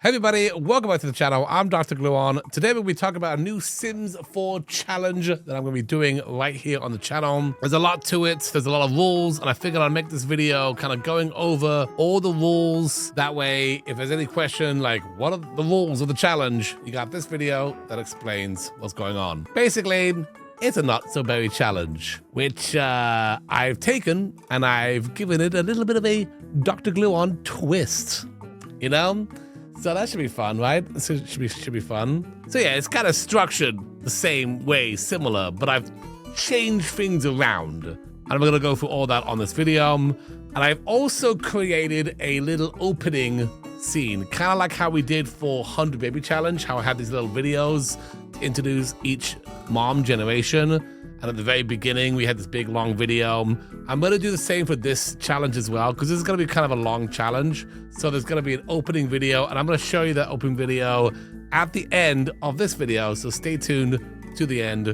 Hey everybody, welcome back to the channel. I'm DrGluon. Today we'll be talking about a new Sims 4 challenge that I'm going to be doing right here on the channel. There's a lot to it, there's a lot of rules, and I figured I'd make this video kind of going over all the rules. That way, if there's any question like, what are the rules of the challenge? You got this video that explains what's going on. Basically, it's a not-so-berry challenge, which I've taken and I've given it a little bit of a DrGluon twist, you know? So that should be fun, right? So it should be fun. So yeah, it's kind of structured the same way, similar, but I've changed things around. And I'm gonna go through all that on this video. And I've also created a little opening scene, kind of like how we did for 100 Baby Challenge, how I had these little videos to introduce each mom generation. And at the very beginning, we had this big, long video. I'm going to do the same for this challenge as well, because this is going to be kind of a long challenge. So there's going to be an opening video, and I'm going to show you that opening video at the end of this video. So stay tuned to the end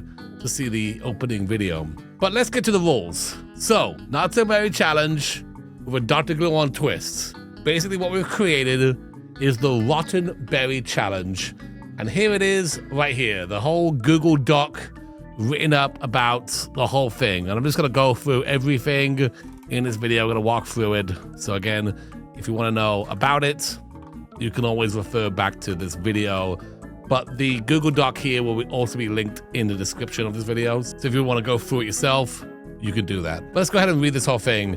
to see the opening video. But let's get to the rules. So, not so berry challenge with a DrGluon twist. Basically, what we've created is the Rotten Berry Challenge. And here it is right here, the whole Google Doc written up about the whole thing, and I'm just gonna go through everything in this video. I'm gonna walk through it. So again, if you want to know about it, you can always refer back to this video, but the Google Doc here will also be linked in the description of this video, so if you want to go through it yourself, you can do that. But let's go ahead and read this whole thing.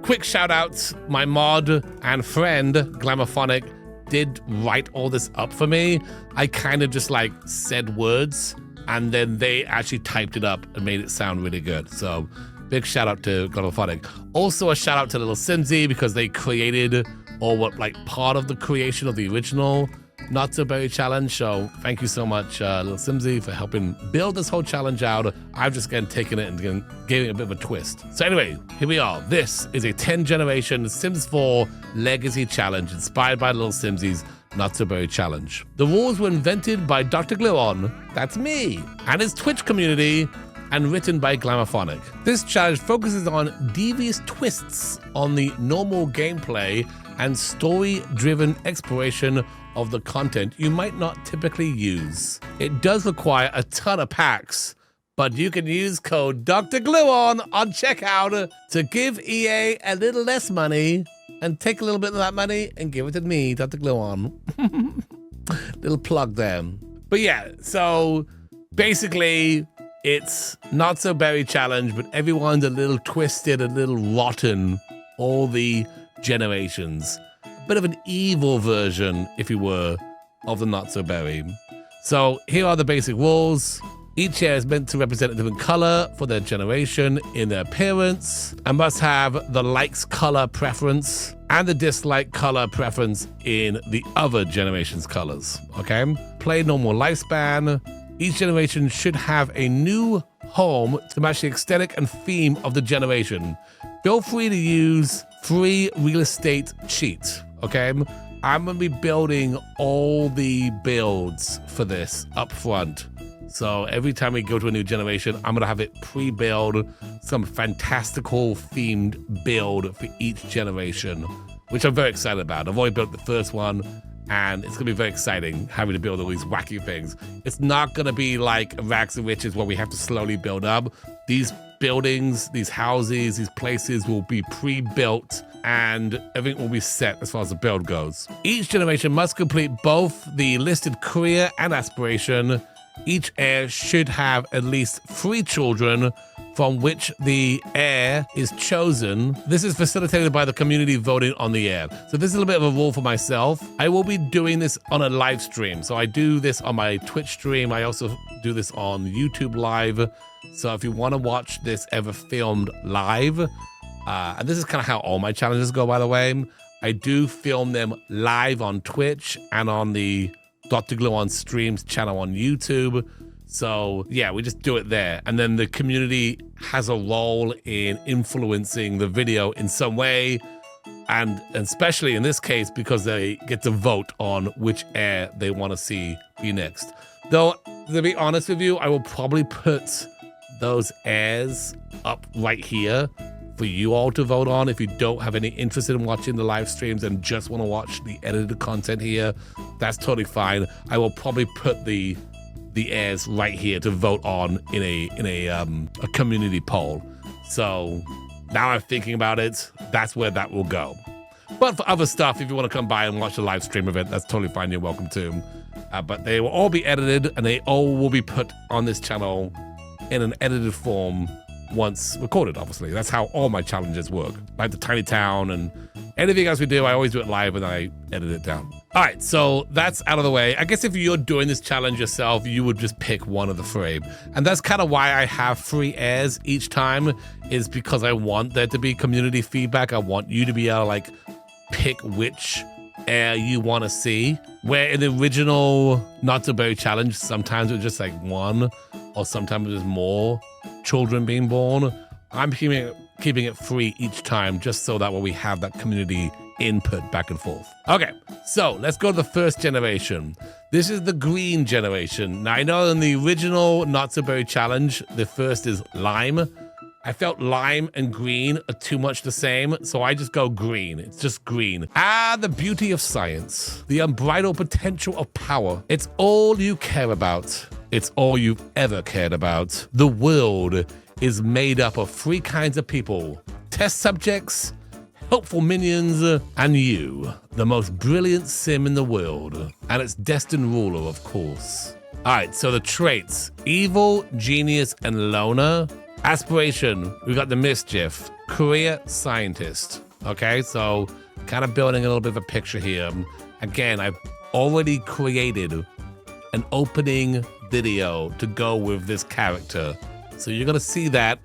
Quick shout out, my mod and friend Glamophonic did write all this up for me. I kind of just like said words, and then they actually typed it up and made it sound really good. So big shout out to Glamophonic. Also a shout out to Little Simsy, because they created, or what, like part of the creation of the original Not So Berry Challenge. So thank you so much, Little Simsy, for helping build this whole challenge out. I've just again taken it and gave it a bit of a twist. So anyway, here we are. This is a 10 generation Sims 4 Legacy Challenge inspired by Little Simsy's Not So Berry Challenge. The rules were invented by DrGluon, that's me, and his Twitch community, and written by Glamophonic. This challenge focuses on devious twists on the normal gameplay and story-driven exploration of the content you might not typically use. It does require a ton of packs, but you can use code DrGluon on checkout to give EA a little less money and take a little bit of that money and give it to me, DrGluon. Little plug there. But yeah, so basically it's not so berry challenge, but everyone's a little twisted, a little rotten, all the generations. A bit of an evil version, if you were, of the not so berry. So here are the basic rules. Each heir is meant to represent a different color for their generation in their appearance, and must have the likes color preference and the dislike color preference in the other generation's colors, okay? Play normal lifespan. Each generation should have a new home to match the aesthetic and theme of the generation. Feel free to use free real estate cheat, okay? I'm gonna be building all the builds for this up front. So every time we go to a new generation, I'm gonna have it pre-build some fantastical themed build for each generation, which I'm very excited about. I've already built the first one, and it's gonna be very exciting having to build all these wacky things. It's not gonna be like Rags and Riches where we have to slowly build up. These buildings, these houses, these places will be pre-built, and everything will be set as far as the build goes. Each generation must complete both the listed career and aspiration. Each heir should have at least 3 children from which the heir is chosen. This is facilitated by the community voting on the heir. So this is a little bit of a rule for myself. I will be doing this on a live stream. So I do this on my Twitch stream. I also do this on YouTube Live. So if you want to watch this ever filmed live, and this is kind of how all my challenges go, by the way, I do film them live on Twitch and on the DrGluon Streams channel on YouTube. So yeah, we just do it there. And then the community has a role in influencing the video in some way. And especially in this case, because they get to vote on which heir they want to see be next. Though, to be honest with you, I will probably put those heirs up right here for for you all to vote on. If you don't have any interest in watching the live streams and just want to watch the edited content here, that's totally fine. I will probably put the heirs right here to vote on in a community poll. So now I'm thinking about it, that's where that will go. But for other stuff, if you want to come by and watch the live stream event, that's totally fine. You're welcome to. But they will all be edited, and they all will be put on this channel in an edited form once recorded, obviously. That's how all my challenges work. Like the Tiny Town and anything else we do, I always do it live and I edit it down. All right, so that's out of the way. I guess if you're doing this challenge yourself, you would just pick one of the three. And that's kind of why I have 3 heirs each time, is because I want there to be community feedback. I want you to be able to like pick which heir you want to see. Where in the original Not So Berry challenge, sometimes it was just like 1, or sometimes it was more children being born. I'm keeping it 3 each time, just so that way we have that community input back and forth. Okay, so let's go to the first generation. This is the green generation. Now I know in the original Not So Berry challenge, the first is lime. I felt lime and green are too much the same, so I just go green. It's just green. Ah, the beauty of science, the unbridled potential of power. It's all you care about. It's all you've ever cared about. The world is made up of 3 kinds of people: test subjects, helpful minions, and you, the most brilliant sim in the world, and its destined ruler, of course. All right, so the traits: evil, genius, and loner. Aspiration, we got the mischief, career scientist. Okay, so kind of building a little bit of a picture here. Again, I've already created an opening video to go with this character. So you're gonna see that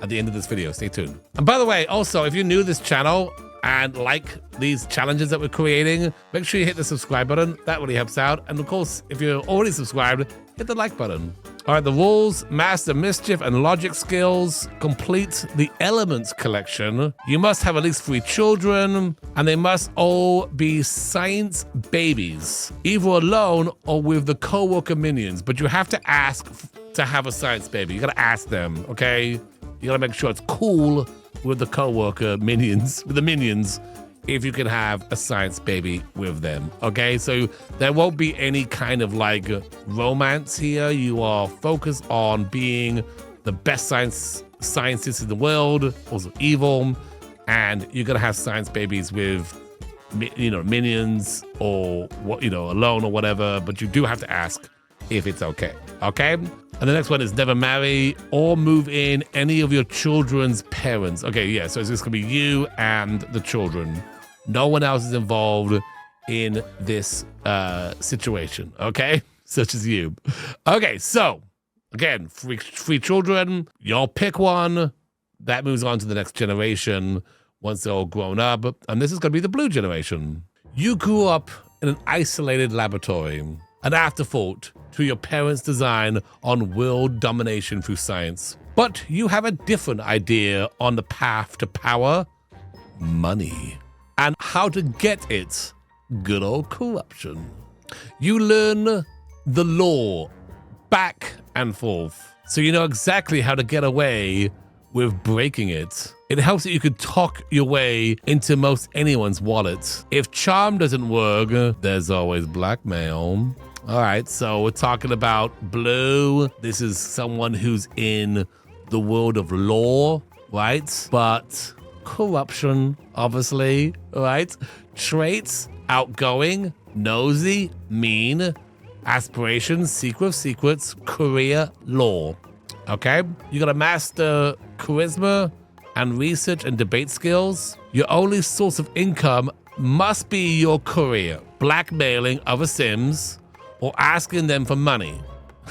at the end of this video. Stay tuned. And by the way, also, if you're new to this channel and like these challenges that we're creating, make sure you hit the subscribe button. That really helps out. And of course, if you're already subscribed, hit the like button. All right, the rules: master mischief and logic skills, complete the elements collection. You must have at least 3 children, and they must all be science babies, either alone or with the co-worker minions. But you have to ask to have a science baby. You gotta ask them, okay? You gotta make sure it's cool with the co-worker minions, with the minions, if you can have a science baby with them, okay? So there won't be any kind of like romance here. You are focused on being the best scientists in the world, also evil, and you're gonna have science babies with, you know, minions or what, you know, alone or whatever, but you do have to ask if it's okay, okay? And the next one is never marry or move in any of your children's parents. Okay, yeah, so it's just gonna be you and the children. No one else is involved in this situation, okay? Such as you. Okay, so again, 3 children, y'all pick one. That moves on to the next generation once they're all grown up. And this is gonna be the blue generation. You grew up in an isolated laboratory, an afterthought to your parents' design on world domination through science. But you have a different idea on the path to power: money. And how to get it: good old corruption. You learn the law back and forth, so you know exactly how to get away with breaking it. It helps that you can talk your way into most anyone's wallet. If charm doesn't work, there's always blackmail. All right, so we're talking about blue. This is someone who's in the world of law, right? But corruption, obviously, right? Traits: outgoing, nosy, mean. Aspirations: secrets, career, law. Okay? You gotta master charisma and research and debate skills. Your only source of income must be your career, blackmailing other Sims or asking them for money.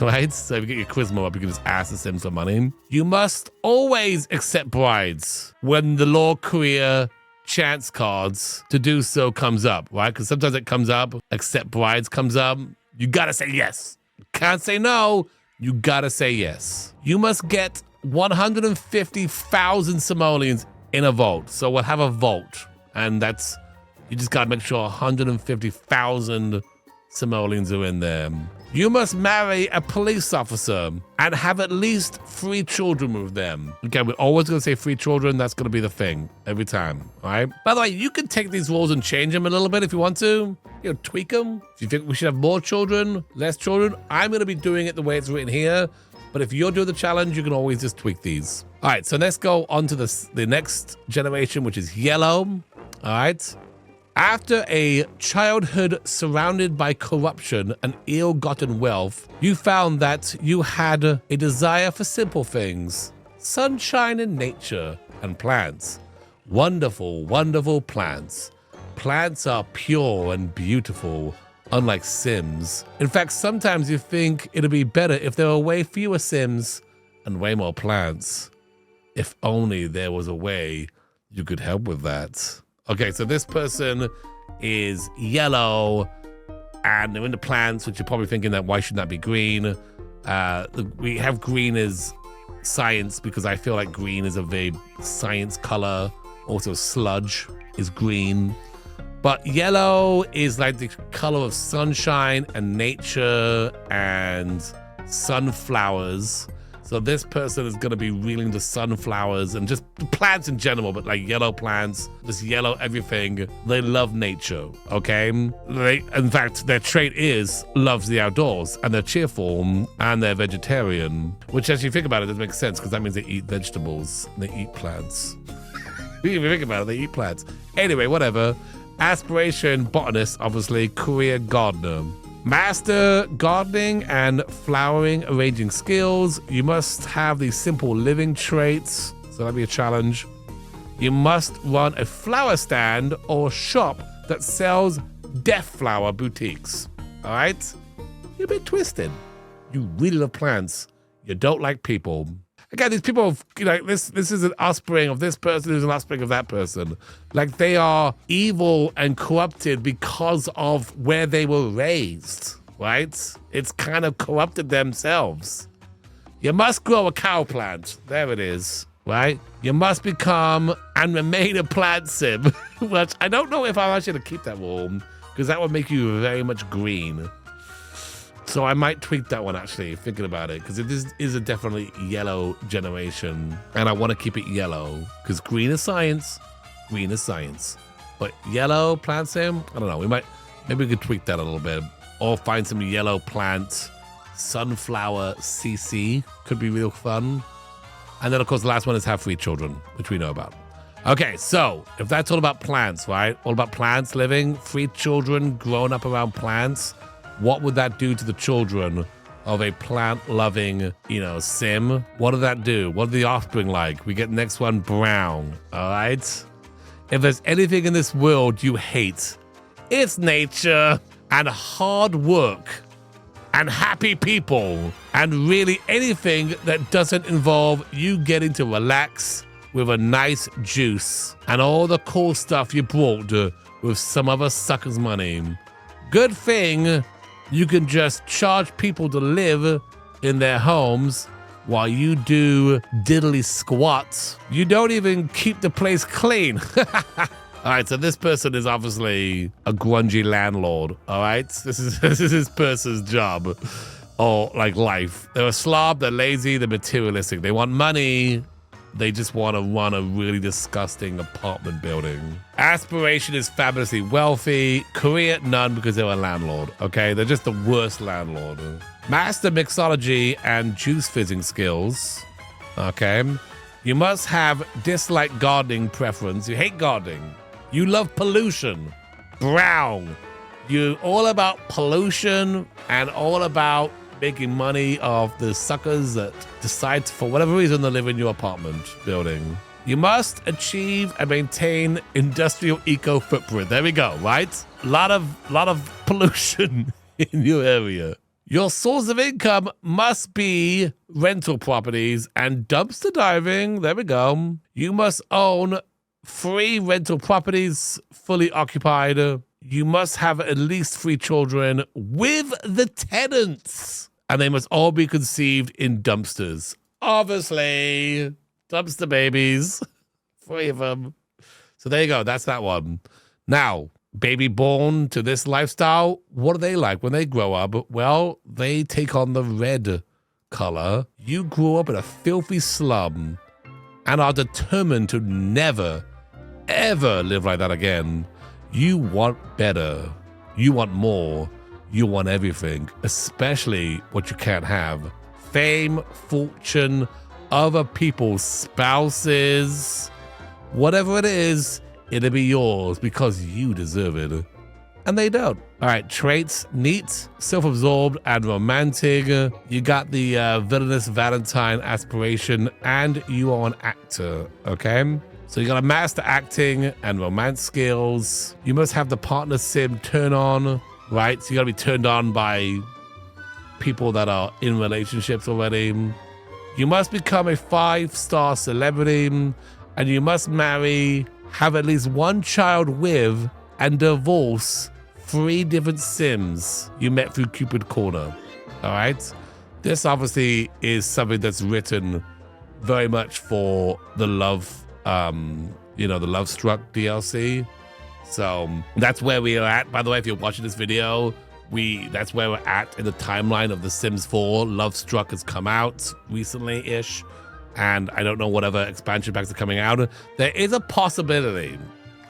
Right? So if you get your charisma up, you can just ask the Sims for money. You must always accept brides when the law, career, chance cards to do so comes up, right? Because sometimes it comes up, accept brides comes up. You gotta say yes. You can't say no. You gotta say yes. You must get 150,000 simoleons in a vault. So we'll have a vault, and you just gotta make sure 150,000 simoleons are in there. You must marry a police officer and have at least 3 children with them. Okay, we're always going to say 3 children. That's going to be the thing every time, all right? By the way, you can take these rules and change them a little bit if you want to. You know, tweak them. If you think we should have more children, less children, I'm going to be doing it the way it's written here. But if you're doing the challenge, you can always just tweak these. All right, so let's go on to the next generation, which is yellow. All right. After a childhood surrounded by corruption and ill-gotten wealth, you found that you had a desire for simple things, sunshine and nature, and plants. Wonderful, wonderful plants. Plants are pure and beautiful, unlike Sims. In fact, sometimes you think it'd be better if there were way fewer Sims and way more plants. If only there was a way you could help with that. Okay, so this person is yellow and they're into plants, which you're probably thinking that why shouldn't that be green? We have green as science because I feel like green is a very science color. Also sludge is green. But yellow is like the color of sunshine and nature and sunflowers. So this person is going to be really into sunflowers and just plants in general, but like yellow plants, just yellow everything. They love nature, okay? In fact, their trait is loves the outdoors, and they're cheerful, and they're vegetarian, which as you think about it, doesn't make sense because that means they eat vegetables, and they eat plants. If you think about it, they eat plants. Anyway, whatever. Aspiration, botanist, obviously. Career, gardener. Master gardening and flowering arranging skills. You must have these simple living traits. So that'd be a challenge. You must run a flower stand or shop that sells death flower boutiques. All right? You're a bit twisted. You really love plants. You don't like people. Again, these people, you know, this is an offspring of this person who's an offspring of that person. Like they are evil and corrupted because of where they were raised, right? It's kind of corrupted themselves. You must grow a cow plant. There it is, right? You must become and remain a plant sim, which I don't know if I want you to keep that rule because that would make you very much green. So I might tweak that one actually, thinking about it, because it is a definitely yellow generation, and I want to keep it yellow because green is science, But yellow plant sim, I don't know. Maybe we could tweak that a little bit, or find some yellow plant, sunflower CC could be real fun. And then of course the last one is have 3 children, which we know about. Okay, so if that's all about plants, right? All about plants living, 3 children growing up around plants. What would that do to the children of a plant-loving, you know, sim? What did that do? What are the offspring like? We get next one, brown, all right? If there's anything in this world you hate, it's nature and hard work and happy people and really anything that doesn't involve you getting to relax with a nice juice and all the cool stuff you brought with some other sucker's money. Good thing you can just charge people to live in their homes while you do diddly squats. You don't even keep the place clean. All right, so this person is obviously a grungy landlord, all right? This is this person's job or like life. They're a slob, they're lazy, they're materialistic. They want money. They just want to run a really disgusting apartment building. Aspiration is fabulously wealthy. Career, none because they're a landlord, okay? They're just the worst landlord. Master mixology and juice fizzing skills, okay? You must have dislike gardening preference. You hate gardening. You love pollution. Brown. You're all about pollution and all about making money off the suckers that decide for whatever reason to live in your apartment building. You must achieve and maintain industrial eco footprint. There we go, right? A lot of pollution in your area. Your source of income must be rental properties and dumpster diving. There we go. You must own 3 rental properties fully occupied. You must have at least 3 children with the tenants. And they must all be conceived in dumpsters. Obviously, dumpster babies, 3 of them. So there you go, that's that one. Now, baby born to this lifestyle, what are they like when they grow up? Well, they take on the red color. You grew up in a filthy slum and are determined to never, ever live like that again. You want better. You want more. You want everything, especially what you can't have. Fame, fortune, other people's spouses, whatever it is, it'll be yours because you deserve it. And they don't. All right, traits: neat, self-absorbed, and romantic. You got the villainous Valentine aspiration, and you are an actor, okay? So you got to master acting and romance skills. You must have the partner sim turn on, right? So you got to be turned on by people that are in relationships already. You must become a 5-star celebrity, and you must marry, have at least one child with, and divorce 3 different sims you met through Cupid Corner. All right? This obviously is something that's written very much for the Love, the Love Struck DLC. So that's where we are at. By the way, if you're watching this video, that's where we're at in the timeline of The Sims 4. Love Struck has come out recently-ish, and I don't know what other expansion packs are coming out. There is a possibility,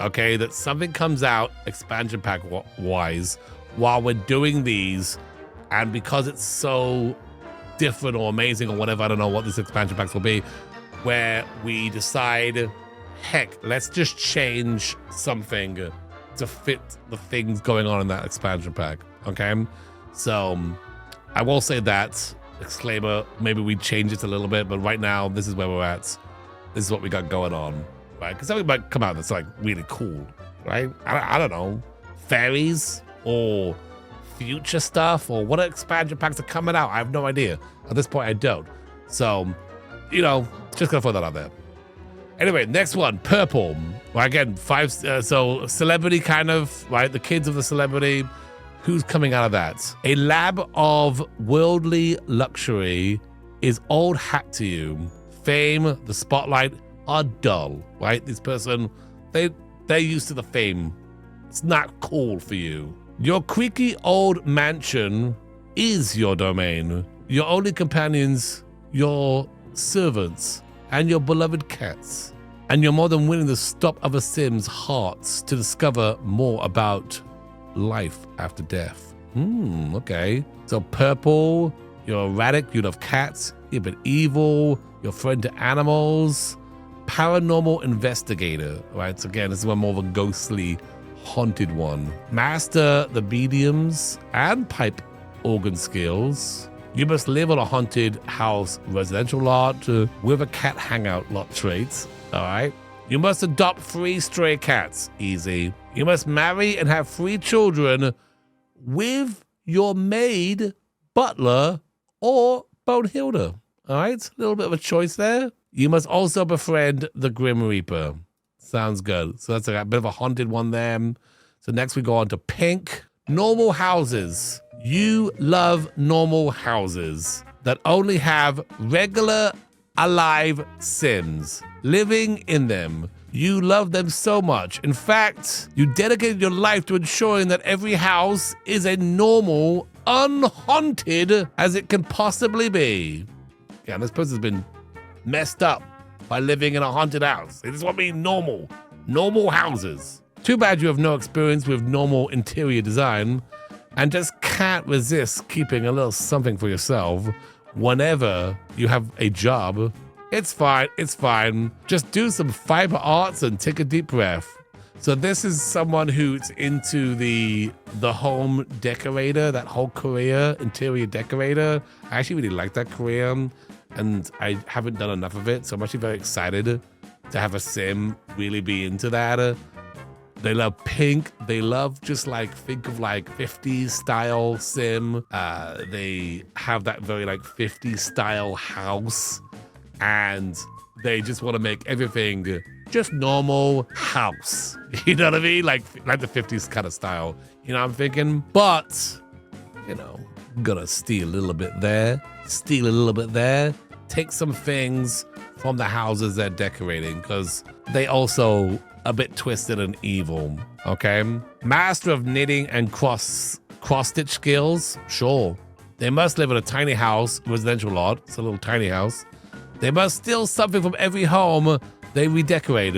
okay, that something comes out expansion pack wise while we're doing these, and because it's so different or amazing or whatever, I don't know what this expansion packs will be, where we decide, heck, let's just change something to fit the things going on in that expansion pack. Okay, so I will say that, disclaimer, maybe we change it a little bit, but right now this is where we're at. This is what we got going on, right? Because something might come out that's like really cool, right? I don't know, fairies or future stuff, or what expansion packs are coming out. I have no idea at this point. I don't. So, just gonna throw that out there. Anyway, next one, purple. Well, again, 5. So celebrity kind of, right? The kids of the celebrity. Who's coming out of that? A lab of worldly luxury is old hat to you. Fame, the spotlight are dull, right? This person, they're used to the fame. It's not cool for you. Your creaky old mansion is your domain. Your only companions, your servants, and your beloved cats. And you're more than willing to stop other Sims' hearts to discover more about life after death. Okay. So purple, you're erratic, you love cats, you're a bit evil, you're a friend to animals, paranormal investigator, right? So again, this is one more of a ghostly, haunted one. Master the mediums and pipe organ skills. You must live on a haunted house residential lot with a cat hangout lot traits, all right? You must adopt 3 stray cats, easy. You must marry and have 3 children with your maid, butler, or Bonehilda. All right, a little bit of a choice there. You must also befriend the Grim Reaper. Sounds good. So that's a bit of a haunted one there. So next we go on to pink. Normal houses. You love normal houses that only have regular alive Sims living in them. You love them so much. In fact, you dedicated your life to ensuring that every house is as normal, unhaunted as it can possibly be. Yeah, this person's been messed up by living in a haunted house. They just want me normal houses. Too bad you have no experience with normal interior design and just can't resist keeping a little something for yourself whenever you have a job. It's fine. Just do some fiber arts and take a deep breath. So this is someone who's into the home decorator, that whole career, interior decorator. I actually really like that career, and I haven't done enough of it, so I'm actually very excited to have a sim really be into that. They love pink. They love just like, think of like 50s style sim. They have that very like 50s style house, and they just want to make everything just normal house. You know what I mean? Like the 50s kind of style. You know what I'm thinking? But, gonna steal a little bit there, take some things from the houses they're decorating, because they also a bit twisted and evil, okay? Master of knitting and cross-stitch skills, sure. They must live in a tiny house, residential lot. It's a little tiny house. They must steal something from every home they redecorate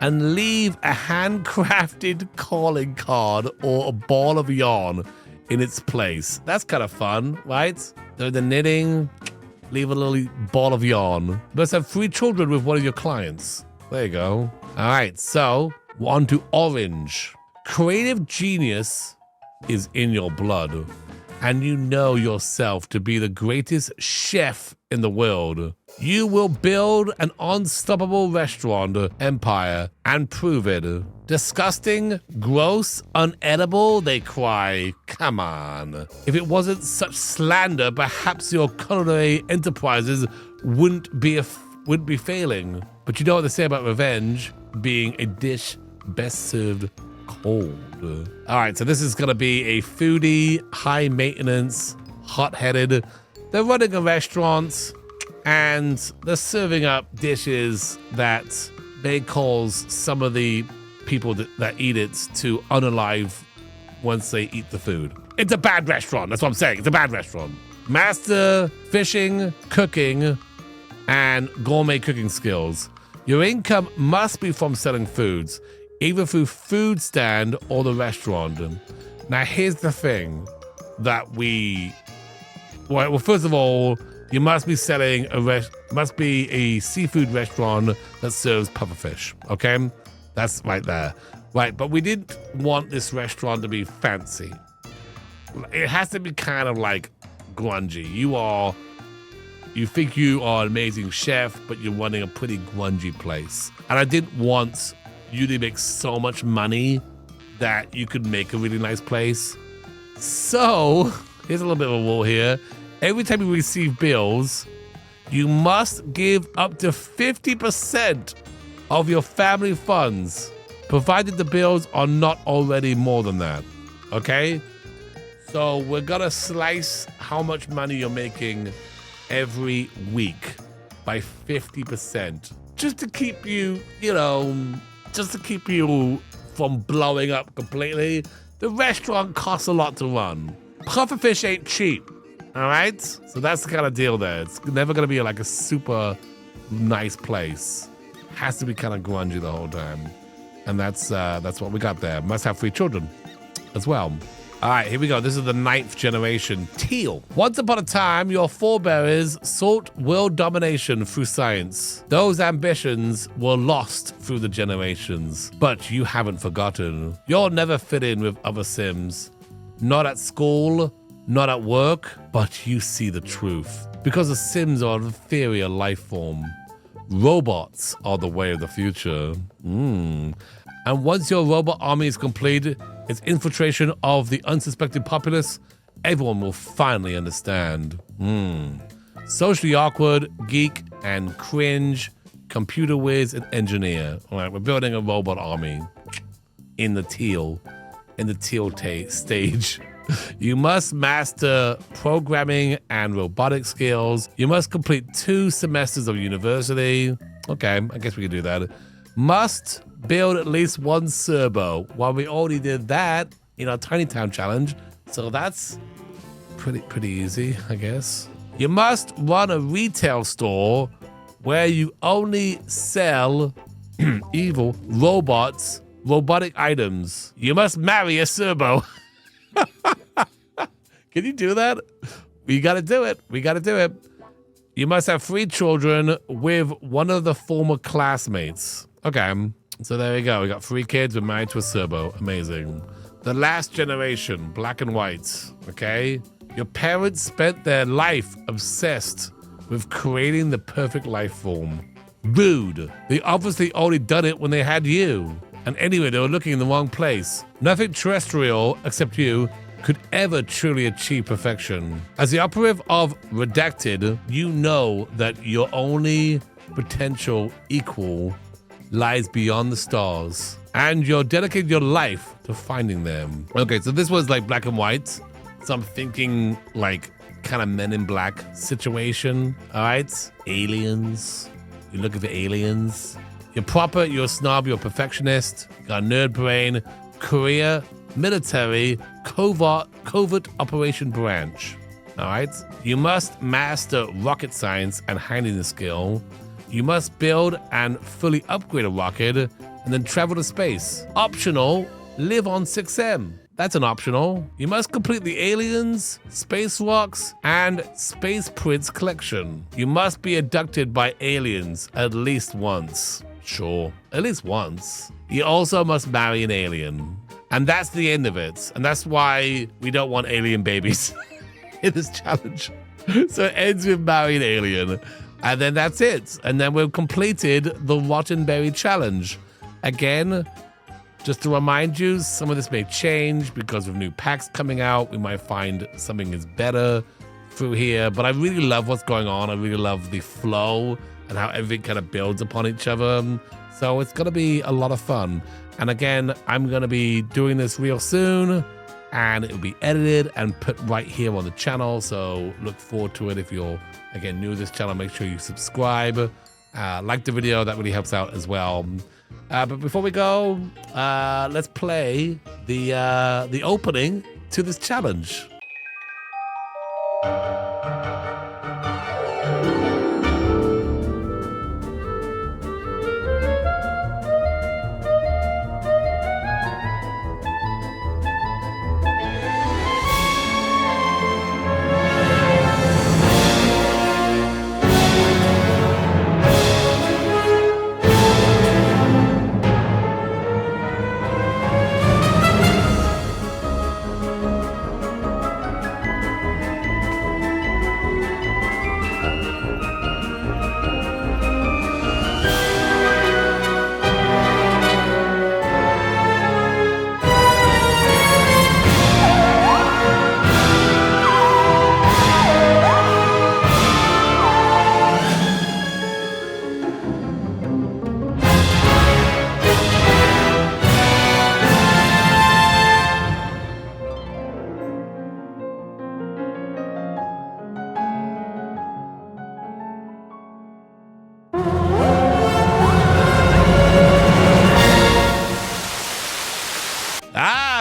and leave a handcrafted calling card or a ball of yarn in its place. That's kind of fun, right? They're the knitting, leave a little ball of yarn. Must have 3 children with one of your clients. There you go. All right, so on to orange. Creative genius is in your blood, and you know yourself to be the greatest chef in the world. You will build an unstoppable restaurant empire and prove it. Disgusting, gross, unedible, they cry. Come on. If it wasn't such slander, perhaps your culinary enterprises wouldn't be failing. But you know what they say about revenge being a dish best served cold. All right, so this is gonna be a foodie, high maintenance, hot-headed. They're running a restaurant and they're serving up dishes that may cause some of the people that eat it to unalive once they eat the food. It's a bad restaurant, that's what I'm saying. It's a bad restaurant. Master fishing, cooking, and gourmet cooking skills. Your income must be from selling foods, either through food stand or the restaurant. Now, here's the thing that well, first of all, you must be selling must be a seafood restaurant that serves pufferfish, okay? That's right there. Right, but we didn't want this restaurant to be fancy. It has to be kind of like grungy. You think you are an amazing chef, but you're running a pretty grungy place. And I didn't want you to make so much money that you could make a really nice place. So, here's a little bit of a rule here. Every time you receive bills, you must give up to 50% of your family funds, provided the bills are not already more than that, okay? So we're gonna slice how much money you're making every week by 50%, just to keep you, from blowing up completely. The restaurant costs a lot to run. Pufferfish ain't cheap, all right? So that's the kind of deal there. It's never gonna be like a super nice place. Has to be kind of grungy the whole time. And that's what we got there. Must have 3 children as well. All right, here we go. This is the 9th generation, Teal. Once upon a time, your forebears sought world domination through science. Those ambitions were lost through the generations, but you haven't forgotten. You'll never fit in with other Sims. Not at school, not at work, but you see the truth. Because the Sims are an inferior life form. Robots are the way of the future. And once your robot army is completed, its infiltration of the unsuspecting populace, everyone will finally understand. Socially awkward, geek, and cringe, computer whiz, and engineer. All right, we're building a robot army in the Teal stage. You must master programming and robotic skills. You must complete 2 semesters of university. Okay, I guess we can do that. Must build at least 1 servo. Well, we already did that in our Tiny Town challenge, so that's pretty easy, I guess. You must run a retail store where you only sell evil robotic items. You must marry a servo. Can you do that? We gotta do it. You must have 3 children with one of the former classmates. Okay, so there we go. We got 3 kids. We're married to a servo. Amazing. The last generation, black and white. Okay? Your parents spent their life obsessed with creating the perfect life form. Rude. They obviously already done it when they had you. And anyway, they were looking in the wrong place. Nothing terrestrial, except you, could ever truly achieve perfection. As the operative of Redacted, you know that your only potential equal lies beyond the stars, and you're dedicating your life to finding them. Okay, so this was like black and white, so I'm thinking like kind of Men in Black situation, all right? Aliens. You're looking for aliens. You're proper, you're a snob, you're a perfectionist, you got a nerd brain, career, military, covert operation branch. All right? You must master rocket science and hiding the skill. You must build and fully upgrade a rocket and then travel to space. Optional, live on 6M. That's an optional. You must complete the Aliens, Space Rocks, and Space Prince collection. You must be abducted by aliens at least once. Sure, at least once. You also must marry an alien. And that's the end of it. And that's why we don't want alien babies in this challenge. So it ends with marry an alien. And then that's it. And then we've completed the Rotten Berry Challenge. Again, just to remind you, some of this may change because of new packs coming out. We might find something is better through here. But I really love what's going on. I really love the flow and how everything kind of builds upon each other. So it's going to be a lot of fun. And again, I'm going to be doing this real soon. And it will be edited and put right here on the channel. So look forward to it. If you're, again, new to this channel, make sure you subscribe. Like the video. That really helps out as well. But before we go, let's play the opening to this challenge.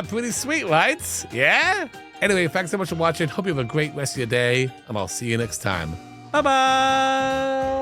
Pretty sweet, right? Yeah? Anyway, thanks so much for watching. Hope you have a great rest of your day, and I'll see you next time. Bye-bye!